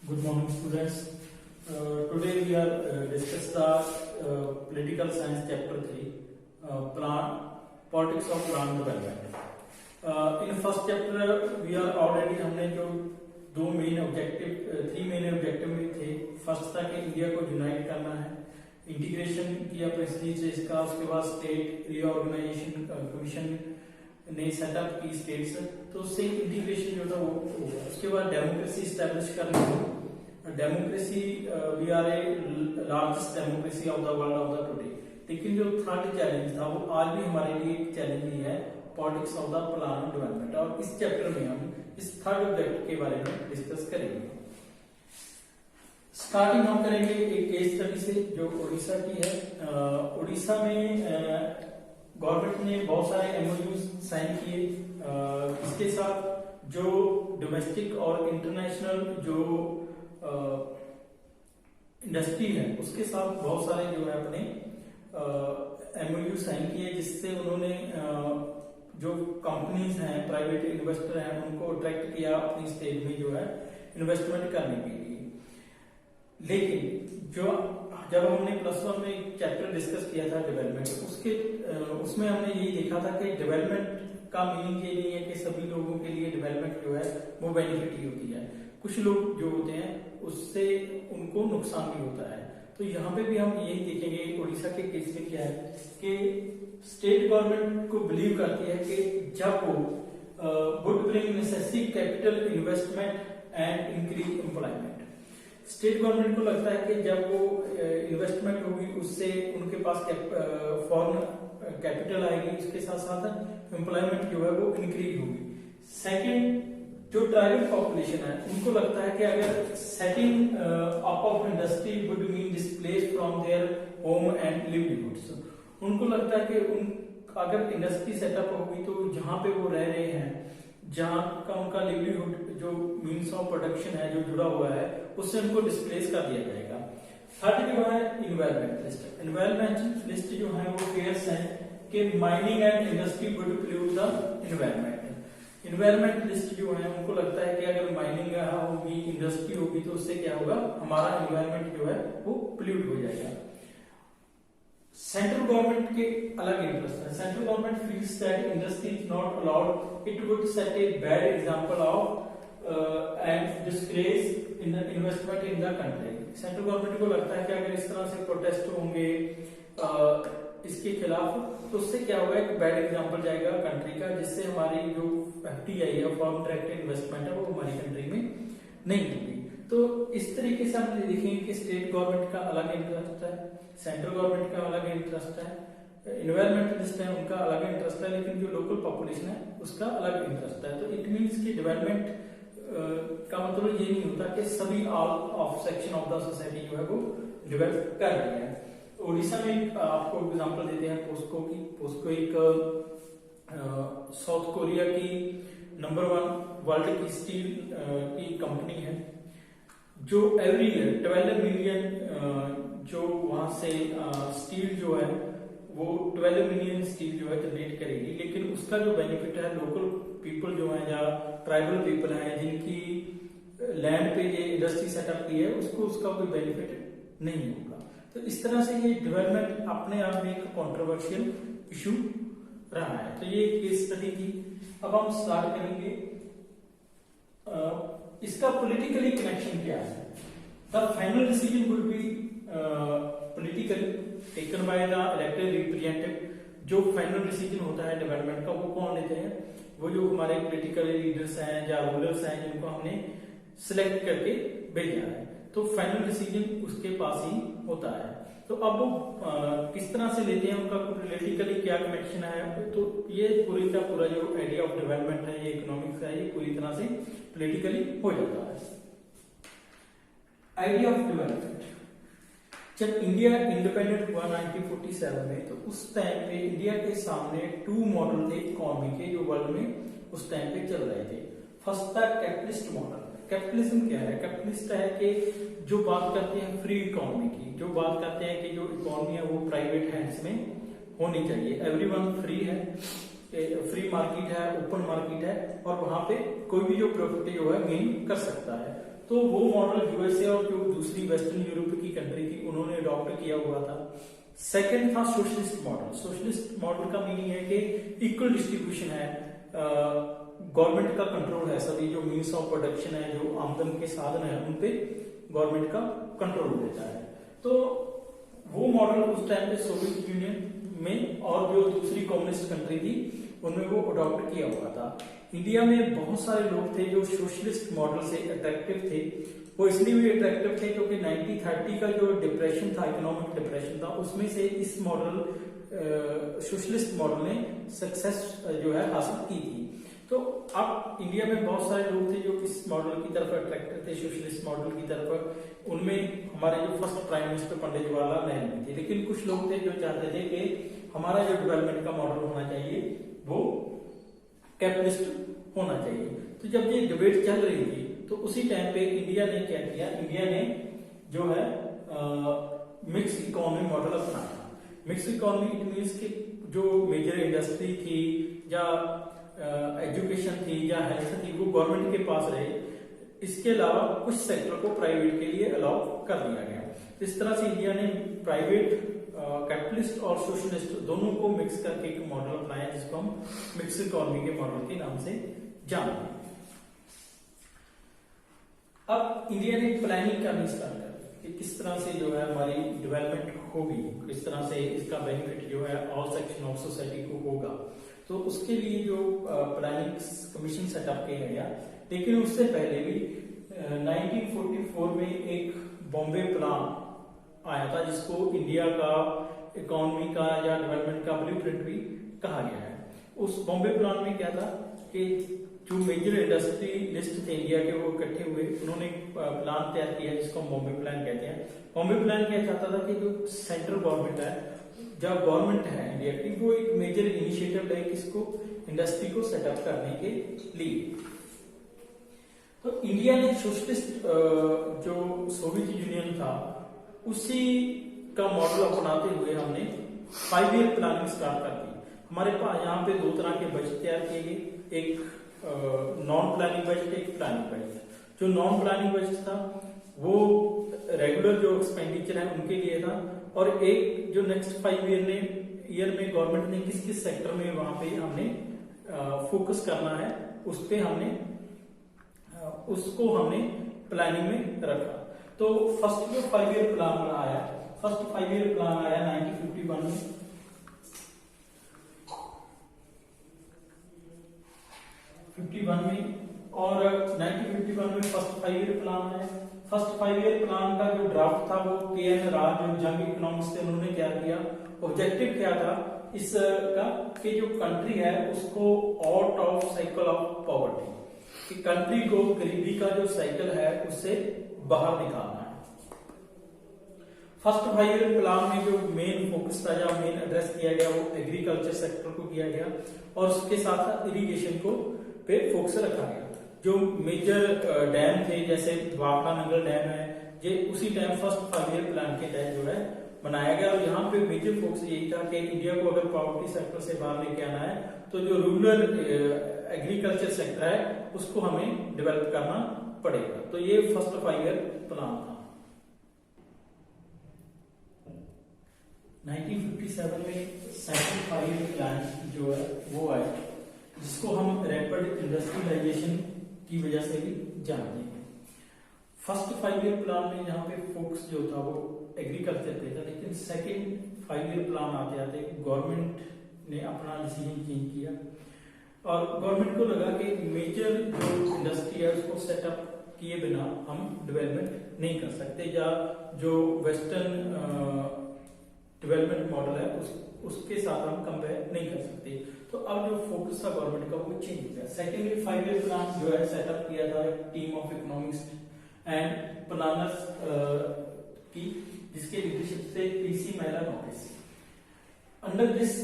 Good morning, students. Today we are discuss the political science chapter 3, politics of plant development. In first chapter we are already हमने जो दो main objective three main objective में थे, first था कि India को unite करना है, इंटीग्रेशन किया प्रेसिडेंट से इसका, उसके बाद स्टेट रीऑर्गेनाइजेशन कमीशन ने सेटअप की स्टेट्स, तो उससे इंटीग्रेशन जो था वो हुआ। उसके बाद डेमोक्रेसी स्टैब्लिश करनी हो, democracy we are a largest democracy of the world of the today. लेकिन जो थर्ड चैलेंज था वो आज भी हमारे लिए एक चैलेंज ही है, politics of the plan development. और इस चैप्टर में हम इस थर्ड ऑब्जेक्ट के बारे में डिस्कस करेंगे। स्टार्टिंग हम करेंगे एक केस स्टडी से जो उड़ीसा की है। उड़ीसा में गवर्नमेंट ने बहुत सारे एमओयू साइन किए। इसके साथ जो डोमेस्टिक और इंटरनेशनल जो इंडस्ट्री है उसके साथ बहुत सारे जो है अपने एमओयू साइन किए, जिससे उन्होंने जो कंपनीज हैं, प्राइवेट इन्वेस्टर हैं, उनको अट्रैक्ट किया अपनी स्टेट में जो है इन्वेस्टमेंट करने के लिए। लेकिन जो जब हमने प्लस वन में एक चैप्टर डिस्कस किया था डेवलपमेंट, उसमें हमने यही देखा था कि डेवलपमेंट का मीनिंग ये नहीं है कि सभी लोगों के लिए डेवलपमेंट जो है वो बेनिफिट ही होती है। कुछ लोग जो होते हैं उससे उनको नुकसान भी होता है। तो यहाँ पे भी हम यही देखेंगे उड़ीसा के केस में क्या है कि स्टेट गवर्नमेंट को बिलीव करती है कि जब वो would bring necessary capital investment and increase employment. State government को लगता है कि जब वो इन्वेस्टमेंट होगी उससे उनके पास फॉरेन कैपिटल आएगी, उसके साथ साथ एम्प्लॉयमेंट जो है वो इंक्रीज होगी। सेकंड, जो ट्राइबल पॉपुलेशन है उनको लगता है कि अगर setting up of industry would mean displace from their home and livelihoods. उनको लगता है कि अगर इंडस्ट्री सेटअप होगी तो जहां पे वो रह रहे हैं, जहां का उनका लिवलीहुड जो मीन्स ऑफ प्रोडक्शन है जो जुड़ा हुआ है, उससे उनको डिस्प्लेस कर दिया जाएगा। थर्ड जो है इन्वायरमेंट लिस्ट। इन्वायरमेंट लिस्ट जो है वो फेयर्स है कि mining and industry would pollute the environment. Environment list जो है उनको लगता है कि अगर माइनिंग होगी, इंडस्ट्री होगी, तो उससे क्या होगा, हमारा इन्वायरमेंट जो है वो पोल्यूट हो जाएगा। सेंट्रल गवर्नमेंट के अलग इंटरेस्ट है। Central government feels that industry is not allowed, it would set a bad example of and disgrace in the investment in the country. Central government को लगता है कि अगर इस तरह से प्रोटेस्ट होंगे इसके खिलाफ, तो उससे क्या होगा, एक बैड एग्जांपल जाएगा कंट्री का, जिससे हमारी जो एफडीआई है, फॉरेन डायरेक्ट इन्वेस्टमेंट है, वो हमारी कंट्री में नहीं होगी। तो इस तरीके से हम देखेंगे कि स्टेट गवर्नमेंट का अलग इंटरेस्ट है, सेंट्रल गवर्नमेंट का अलग इंटरेस्ट है, इन्वायरमेंटलिस्ट है उनका अलग इंटरेस्ट है, लेकिन जो लोकल पॉपुलेशन है उसका अलग इंटरेस्ट है। तो इट मीन्स कि डेवलपमेंट का मतलब ये नहीं होता कि सभी all of section of the society जो है वो डेवलप कर रही है। उड़ीसा में आपको एग्जांपल देते हैं पोस्को की। पोस्को एक साउथ कोरिया की नंबर 1 वर्ल्ड की स्टील की कंपनी है, जो एवरी ईयर 12 मिलियन जो वहां से स्टील जो है वो 12 मिलियन स्टील जो है जनरेट करेगी। लेकिन उसका जो बेनिफिट है लोकल पीपल जो है या ट्राइबल पीपल है जिनकी लैंड पे ये इंडस्ट्री सेटअप की है, उसको उसका कोई बेनिफिट नहीं होगा। तो इस तरह से ये डेवलपमेंट अपने आप में एक कंट्रोवर्शियल इशू रहा है। तो ये केस स्टडी थी। अब हम स्टार्ट करेंगे इसका पॉलिटिकली कनेक्शन क्या है। The final decision would be politically taken by the elected representative. जो फाइनल डिसीजन होता है डेवलपमेंट का वो कौन लेते हैं, वो जो हमारे पॉलिटिकल लीडर्स हैं या रूलर्स हैं जिनको हमने सिलेक्ट करके भेजा है। तो फाइनल डिसीजन उसके पास ही होता है। तो अब वो किस तरह से लेते हैं, उनका पॉलिटिकली क्या कनेक्शन है, तो ये पूरी का पूरा जो आइडिया ऑफ डेवलपमेंट है, ये इकोनॉमिक्स है, ये पूरी तरह से पॉलिटिकली हो जाता है। आइडिया ऑफ डेवलपमेंट, जब इंडिया इंडिपेंडेंट हुआ 1947 में, तो उस टाइम पे इंडिया के सामने 2 मॉडल थे इकोनॉमी के जो वर्ल्ड में उस टाइम पे चल रहे थे। फर्स्ट था कैपिटलिस्ट मॉडल। कैपिटलिज्म क्या है, कैपिटलिस्ट है कि जो बात करते हैं फ्री इकोनॉमी की, जो बात करते हैं कि जो इकोनॉमी है वो प्राइवेट हैंड्स में होनी चाहिए, एवरीवन फ्री है, फ्री मार्केट है, ओपन मार्केट है, और वहां पे कोई भी जो प्रॉफिट जो है गेन कर सकता है। तो वो मॉडल यूएसए और जो दूसरी वेस्टर्न यूरोप की कंट्री थी उन्होंने अडॉप्ट किया हुआ था। सेकंड था सोशलिस्ट मॉडल। सोशलिस्ट मॉडल का मीनिंग है कि इक्वल डिस्ट्रीब्यूशन है, गवर्नमेंट का कंट्रोल है, सभी जो मीन्स ऑफ प्रोडक्शन है, जो आमदन के साधन है, उन पे गवर्नमेंट का कंट्रोल रहता है। तो वो मॉडल उस टाइम पे सोवियत यूनियन में और जो दूसरी कम्युनिस्ट कंट्री थी उनमें वो अडॉप्ट किया हुआ था। इंडिया में बहुत सारे लोग थे जो सोशलिस्ट मॉडल से अट्रैक्टिव थे। वो इसलिए भी अट्रैक्टिव थे क्योंकि 1930 का जो डिप्रेशन था, इकोनॉमिक डिप्रेशन था, उसमें से इस मॉडल सोशलिस्ट मॉडल ने सक्सेस जो है हासिल की थी। तो अब इंडिया में बहुत सारे लोग थे जो इस मॉडल की तरफ अट्रैक्टेड थे, सोशलिस्ट मॉडल की तरफ। उनमें हमारे जो first prime minister Pandit Jawaharlal Nehru थे। लेकिन कुछ लोग थे जो चाहते थे कि हमारा जो डेवलपमेंट का मॉडल होना चाहिए वो कैपिटलिस्ट होना चाहिए। तो जब ये डिबेट चल रही थी तो उसी टाइम पे इंडिया ने क्या किया, इंडिया ने जो है मिक्स इकोनॉमी मॉडल अपनाया। मिक्स इकोनॉमी इट मीन्स कि जो मेजर इंडस्ट्री थी या एजुकेशन थी या हेल्थ थी वो गवर्नमेंट के पास रहे, इसके अलावा कुछ सेक्टर को प्राइवेट के लिए अलाउ कर दिया गया। इस तरह से इंडिया ने प्राइवेट, कैपिटलिस्ट और सोशलिस्ट दोनों को मिक्स करके एक मॉडल अपनाया जिसको हम मिक्स इकोनॉमी के मॉडल के नाम से जानते हैं। अब इंडिया ने प्लानिंग करनी स्टार्ट कर दी कि किस तरह से जो है हमारी डेवलपमेंट होगी, किस तरह से इसका बेनिफिट जो है ऑल सेक्शन ऑफ सोसाइटी को होगा। तो उसके लिए जो प्लानिंग कमीशन सेटअप किया गया। लेकिन उससे पहले भी 1944 में एक बॉम्बे प्लान आया था जिसको इंडिया का इकोनॉमी का या डेवलपमेंट का ब्लूप्रिंट भी कहा गया है। उस बॉम्बे प्लान में क्या था कि जो मेजर इंडस्ट्री लिस्ट थे इंडिया के वो इकट्ठे हुए, उन्होंने प्लान तैयार किया जिसको हम बॉम्बे प्लान कहते हैं। बॉम्बे प्लान क्या चाहता था कि जो सेंट्रल गवर्नमेंट है, जब गवर्नमेंट है इंडिया की, वो एक मेजर इनिशिएटिव ले किसको, इंडस्ट्री को सेटअप करने के लिए। तो इंडिया ने सोशलिस्ट जो सोवियत यूनियन था उसी का मॉडल अपनाते हुए हमने 5 ईयर प्लानिंग स्टार्ट कर दी। हमारे पास यहाँ पे 2 तरह के बजट तैयार किए गए, एक नॉन प्लानिंग बजट, एक प्लानिंग बजट। जो नॉन प्लानिंग बजट था वो रेगुलर जो एक्सपेंडिचर है उनके लिए था, और एक जो नेक्स्ट 5 ईयर में गवर्नमेंट ने किस किस सेक्टर में वहां पे हमने फोकस करना है उस पे उसको हमने प्लानिंग में रखा। तो फर्स्ट जो 5 ईयर प्लान आया, फर्स्ट 5 ईयर प्लान आया 1951 में। 51 में और 1951 में फर्स्ट 5 ईयर प्लान है। फर्स्ट 5 ईयर प्लान का जो ड्राफ्ट था वो के.एन. राज जो जंग इकोनॉमिक्स थे उन्होंने तैयार किया। ऑब्जेक्टिव क्या था इसका कि जो कंट्री है उसको out of cycle of poverty, कि कंट्री को गरीबी का जो साइकिल है उससे बाहर निकालना है। फर्स्ट 5 ईयर प्लान में जो मेन फोकस था या मेन एड्रेस किया गया वो एग्रीकल्चर सेक्टर को किया गया और उसके साथ साथ इरिगेशन को पे फोकस रखा गया। जो मेजर डैम थे जैसे वापड़ा नंगल डैम है, ये उसी टाइम फर्स्ट 5 ईयर प्लान के तहत जो है बनाया गया। और यहाँ पे मेजर फोकस यही था कि इंडिया को अगर पॉवर्टी सेक्टर से बाहर लेके आना है तो जो रूरल एग्रीकल्चर सेक्टर है उसको हमें डेवलप करना पड़ेगा। तो ये फर्स्ट 5 ईयर प्लान था। 1957 में सेकंड 5 ईयर प्लान जो है वो आया, जिसको हम रैपिड इंडस्ट्रियलाइजेशन की वजह से भी जानते हैं। फर्स्ट 5 ईयर प्लान में यहाँ पे फोकस जो था वो एग्रीकल्चर पे था, लेकिन सेकंड 5 ईयर प्लान आते आते गवर्नमेंट ने अपना डिसीजन चेंज किया और गवर्नमेंट को लगा कि मेजर जो इंडस्ट्री है उसको सेटअप किए बिना हम डेवलपमेंट नहीं कर सकते, या जो वेस्टर्न डेवलपमेंट मॉडल है उसके साथ हम कंपेयर नहीं कर सकते। तो अब जो फोकस था गवर्नमेंट का वो चेंज हो गया। सेकेंडली 5 ईयर प्लान जो है सेटअप किया था team of economics and planners की, जिसके लीडरशिप से पीसी महिला notice. Under this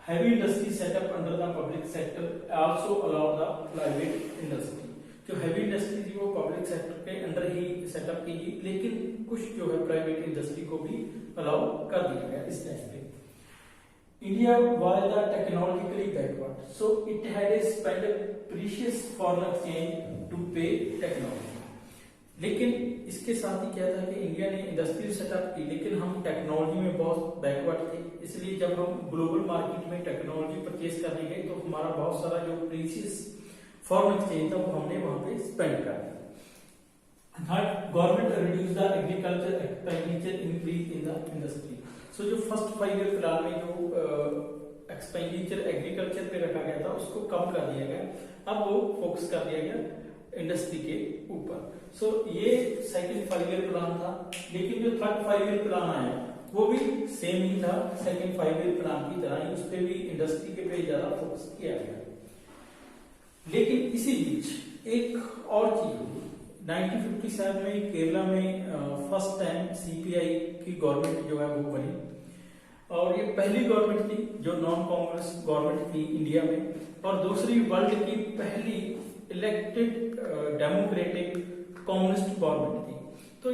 heavy industry set up under the public sector also allow the private industry। जो हैवी इंडस्ट्री थी वो पब्लिक सेक्टर के अंडर ही सेटअप की गई, लेकिन कुछ जो है प्राइवेट इंडस्ट्री को भी अलाउ कर दिया गया इस टाइम पे। India was the technologically backward, so it had spent a precious foreign exchange to pay technology. लेकिन इसके साथ ही क्या था कि इंडिया ने इंडस्ट्री सेटअप की, लेकिन हम टेक्नोलॉजी में बहुत बैकवर्ड थे, इसलिए जब हम ग्लोबल मार्केट में टेक्नोलॉजी परचेज करने गए तो हमारा बहुत सारा जो प्रीशियस फॉरेन एक्सचेंज था वो हमने वहां पे स्पेंड कर दिया। Third, government reduce the agriculture expenditure increase in the industry. So जो फर्स्ट 5 ईयर प्लान में जो एक्सपेंडिचर एग्रीकल्चर पे रखा गया था उसको कम कर दिया गया, अब वो फोकस कर दिया गया इंडस्ट्री के ऊपर। सो ये सेकंड 5 ईयर प्लान था, लेकिन जो थर्ड 5 ईयर प्लान आया वो भी सेम ही था सेकंड 5 ईयर प्लान की तरह ही, उस पर भी इंडस्ट्री के पे ज्यादा फोकस किया गया। लेकिन इसी बीच एक और चीज हुई, 1957 में केरला में फर्स्ट टाइम सीपीआई की गवर्नमेंट जो है वो बनी, और ये पहली गवर्नमेंट थी जो नॉन कांग्रेस गवर्नमेंट थी इंडिया में, और दूसरी वर्ल्ड की पहली इलेक्टेड डेमोक्रेटिक कम्युनिस्ट गवर्नमेंट थी। तो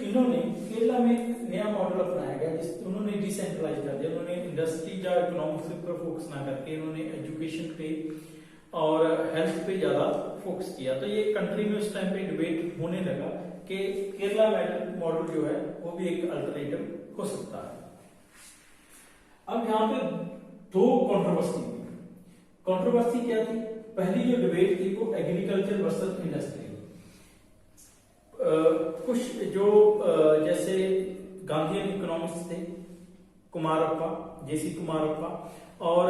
इन्होंने केरला में एक नया मॉडल अपनाया गया, जिस उन्होंने डिसेंट्रलाइज कर दिया। उन्होंने इंडस्ट्री या इकोनॉमिक्स पर फोकस ना करके उन्होंने एजुकेशन पे और हेल्थ पे ज्यादा फोकस किया। तो ये कंट्री में उस टाइम पे डिबेट होने लगा कि केरला मॉडल जो है वो भी एक अल्टरनेटिव हो सकता है। अब यहाँ पे दो कंट्रोवर्सी हुई। कंट्रोवर्सी क्या थी? पहली जो डिबेट थी वो एग्रीकल्चर वर्सेस इंडस्ट्री। कुछ जो जैसे गांधीयन इकोनॉमिक्स थे, कुमारप्पा, जेसी कुमारप्पा, और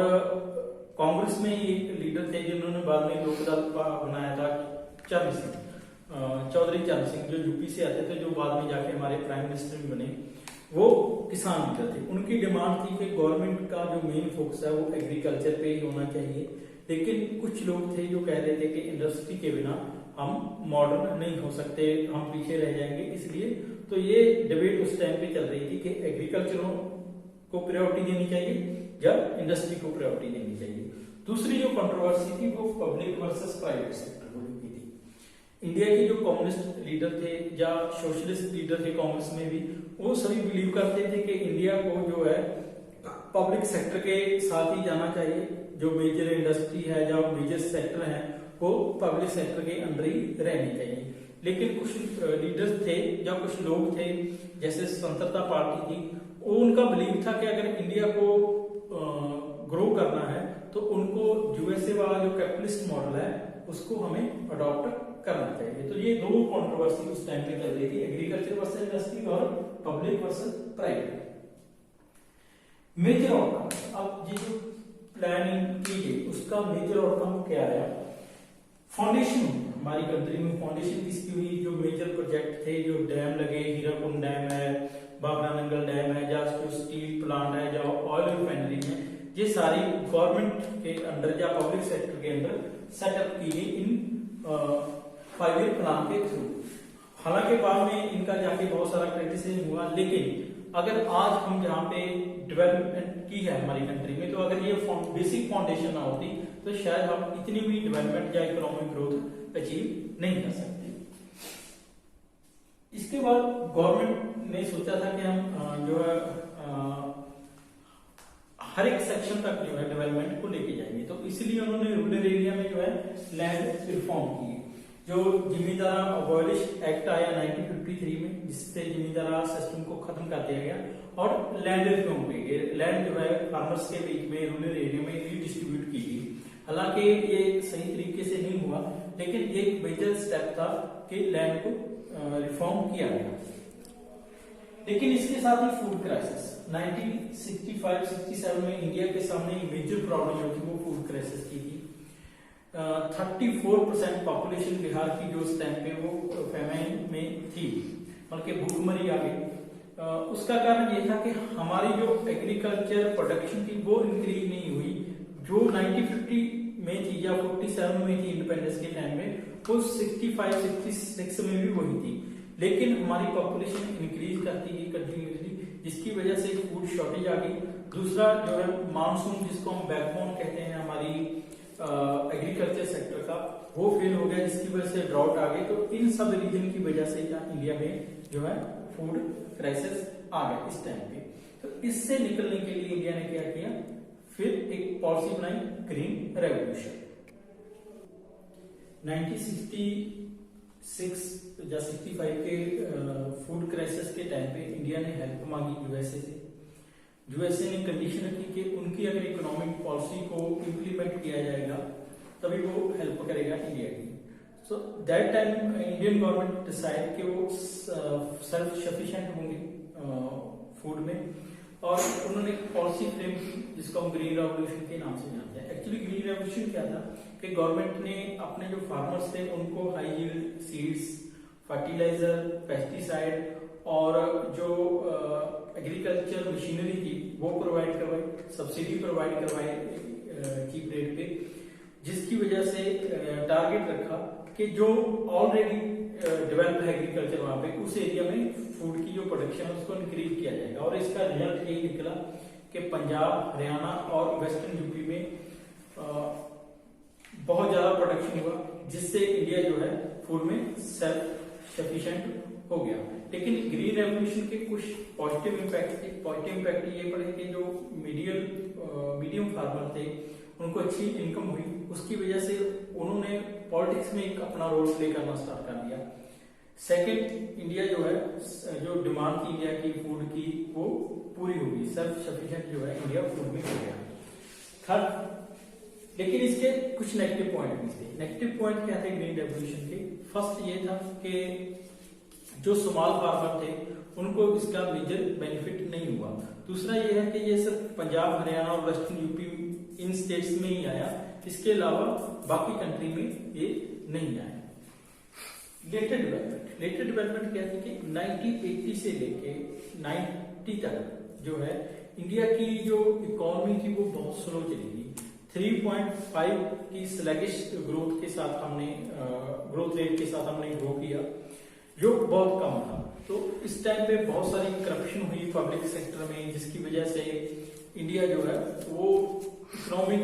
कांग्रेस में एक लीडर थे जिन्होंने बाद में लोकदल बनाया था, चरण सिंह, चौधरी चरण सिंह, जो यूपी से आते थे, जो बाद में जाके हमारे प्राइम मिनिस्टर भी बने। वो किसान लीडर थे। उनकी डिमांड थी कि गवर्नमेंट का जो मेन फोकस है वो एग्रीकल्चर पे ही होना चाहिए, लेकिन कुछ लोग थे जो कह रहे थे कि इंडस्ट्री के बिना हम मॉडर्न नहीं हो सकते, हम पीछे रह जाएंगे। इसलिए तो ये डिबेट उस टाइम पे चल रही थी कि एग्रीकल्चर को प्रायोरिटी देनी चाहिए या इंडस्ट्री को प्रायोरिटी देनी चाहिए। दूसरी जो कंट्रोवर्सी थी वो पब्लिक वर्सेस प्राइवेट सेक्टर को लेकर थी। इंडिया के जो कम्युनिस्ट लीडर थे या सोशलिस्ट लीडर थे कांग्रेस में भी, वो सभी बिलीव करते थे कि इंडिया को जो है पब्लिक सेक्टर के साथ ही जाना चाहिए। जो मेजर इंडस्ट्री है या मेजर सेक्टर है वो पब्लिक सेक्टर के अंडर ही रहनी चाहिए। लेकिन कुछ लीडर्स थे या कुछ लोग थे, जैसे स्वतंत्रता पार्टी थी, वो उनका बिलीव था कि अगर इंडिया को ग्रो करना है तो उनको यूएसए वाला जो कैपिटलिस्ट मॉडल है उसको हमें अडॉप्ट करना चाहिए। तो ये दो कंट्रोवर्सी उस टाइम पे चल रही थी, एग्रीकल्चर वर्सेस इंडस्ट्री और public versus private. Major outcome, अब ये जो प्लानिंग की गई उसका मेजर आउटकम क्या है? फाउंडेशन, हमारी कंट्री में फाउंडेशन किसकी हुई? जो मेजर प्रोजेक्ट थे, जो डैम लगे, हीराकुंड डैम है, बाबरा नंगल डैम है, या जो स्टील प्लांट है, जो ऑयल रिफाइनरी है, ये सारी गवर्नमेंट के अंडर या पब्लिक सेक्टर के अंदर सेटअप की गई इन 5 ईयर प्लान के थ्रू। हालांकि बाद में इनका जाके बहुत सारा क्रिटिसिज्म हुआ, लेकिन अगर आज हम जहाँ पे डेवलपमेंट की है हमारी कंट्री में, तो अगर ये बेसिक फाउंडेशन ना होती तो शायद हम इतनी भी डेवलपमेंट या इकोनॉमिक ग्रोथ अचीव नहीं कर सकते। इसके बाद गवर्नमेंट ने सोचा था कि हम जो है हर एक सेक्शन तक जो है डेवलपमेंट को लेके जाएंगे, तो इसलिए उन्होंने रूरल एरिया में जो है लैंड रिफॉर्म की। जो जमींदारा अबॉलिश एक्ट आया 1953 में, जिससे जमींदारा सिस्टम को खत्म कर दिया गया और लैंड रिफॉर्म की गई। लैंड जो है फार्मर्स के बीच में रूरल एरिया में रीडिस्ट्रीब्यूट की गई। हालांकि ये सही तरीके से नहीं हुआ, लेकिन एक मेजर स्टेप था कि लैंड को रिफॉर्म किया गया। लेकिन इसके साथ ही फूड क्राइसिस 1965-67 में इंडिया के सामने एक मेजर प्रॉब्लम जो थी वो फूड क्राइसिस की थी। 34% पॉपुलेशन बिहार की जो उस टाइम पे वो फेमाइन में थी, बल्कि भूखमरी आ गई। उसका कारण ये था कि हमारी जो एग्रीकल्चर प्रोडक्शन थी वो इंक्रीज नहीं हुई, जो 1950 में थी या 47 में थी इंडिपेंडेंस के टाइम में, वो 65-66 में भी वही थी। लेकिन हमारी पॉपुलेशन इंक्रीज करती गई कंटिन्यूसली, जिसकी वजह से फूड शॉर्टेज आ गई। दूसरा जो है मानसून, जिसको हम बैकबोन कहते हैं हमारी एग्रीकल्चर सेक्टर का, वो फेल हो गया, जिसकी वजह से ड्राउट आ गई। तो इन सब रीजन की वजह से इंडिया में जो है फूड क्राइसिस आ गया इस टाइम पे। तो इससे निकलने के लिए इंडिया ने क्या किया, फिर एक पॉलिसी बनाई, ग्रीन रेवोल्यूशन। 1966 या 65 के फूड क्राइसिस के टाइम पे इंडिया ने हेल्प मांगी यूएसए से। यूएसए ने कंडीशन रखी कि उनकी अगर इकोनॉमिक पॉलिसी को इम्प्लीमेंट किया जाएगा तभी वो हेल्प करेगा इंडिया की। So that time Indian government decide कि वो सेल्फ सफिशिएंट होंगे फूड में, और उन्होंने पॉलिसी फ्रेम की जिसको हम ग्रीन रेवोल्यूशन के नाम से जानते हैं। एक्चुअली ग्रीन रेवोल्यूशन क्या था कि गवर्नमेंट ने अपने जो फार्मर्स थे उनको high yield seeds, fertilizer, pesticide और जो एग्रीकल्चर मशीनरी थी वो प्रोवाइड करवाई, सब्सिडी प्रोवाइड करवाई चीप रेट पे, जिसकी वजह से टारगेट रखा कि जो ऑलरेडी डेवलप है एग्रीकल्चर वहां पे उस एरिया में फूड की जो प्रोडक्शन है उसको इंक्रीज किया जाएगा। और इसका रिजल्ट यही निकला कि पंजाब, हरियाणा और वेस्टर्न यूपी में बहुत ज्यादा प्रोडक्शन हुआ, जिससे इंडिया जो है फूड में सेल्फ सफिशिएंट हो गया। लेकिन ग्रीन रेवोल्यूशन के कुछ पॉजिटिव इम्पैक्ट ये पड़े कि जो मीडियम फार्मर थे उनको अच्छी इनकम हुई, उसकी वजह से उन्होंने पॉलिटिक्स में एक अपना रोल प्ले करना स्टार्ट कर दिया। सेकंड, इंडिया जो है जो डिमांड थी इंडिया की फूड की वो पूरी होगी, सेल्फ सफिशिएंट जो है इंडिया फूड में हो गया। थर्ड, लेकिन इसके कुछ नेगेटिव पॉइंट भी थे। नेगेटिव पॉइंट क्या थे ग्रीन रेवोल्यूशन के? फर्स्ट ये था कि जो स्मॉल फार्मर थे उनको इसका मेजर बेनिफिट नहीं हुआ। दूसरा ये है कि ये सिर्फ पंजाब, हरियाणा और वेस्टर्न यूपी इन स्टेट्स में ही आया, इसके अलावा बाकी कंट्री में ये नहीं आया। लेटेड डेवलपमेंट क्या थी कि 1980 से लेके 90 तक जो है इंडिया की जो इकोनॉमी थी वो बहुत स्लो चलेगी। 3.5 की स्लैगिश ग्रोथ रेट के साथ हमने ग्रो किया, जो बहुत कम था। तो इस टाइम पे बहुत सारी करप्शन हुई पब्लिक सेक्टर में, जिसकी वजह से इंडिया जो है वो इकोनॉमिक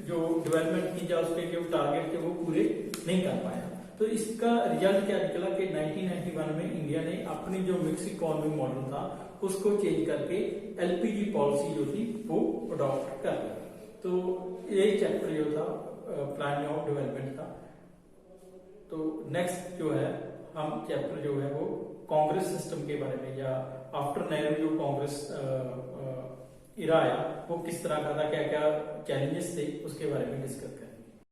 जो डेवलपमेंट की जा उसके जो टारगेट थे वो पूरे नहीं कर पाया। तो इसका रिजल्ट क्या निकला कि 1991 में इंडिया ने अपनी जो मिक्स इकोनॉमी मॉडल था उसको चेंज करके एलपीजी पॉलिसी जो थी वो अडॉप्ट कर लिया। तो ये चैप्टर जो था प्लान ऑफ डेवलपमेंट था। तो नेक्स्ट जो है हम चैप्टर जो है वो कांग्रेस सिस्टम के बारे में, या आफ्टर नेहरू जो कांग्रेस इरा आया वो किस तरह का था, क्या क्या चैलेंजेस थे उसके बारे में डिस्कस करेंगे।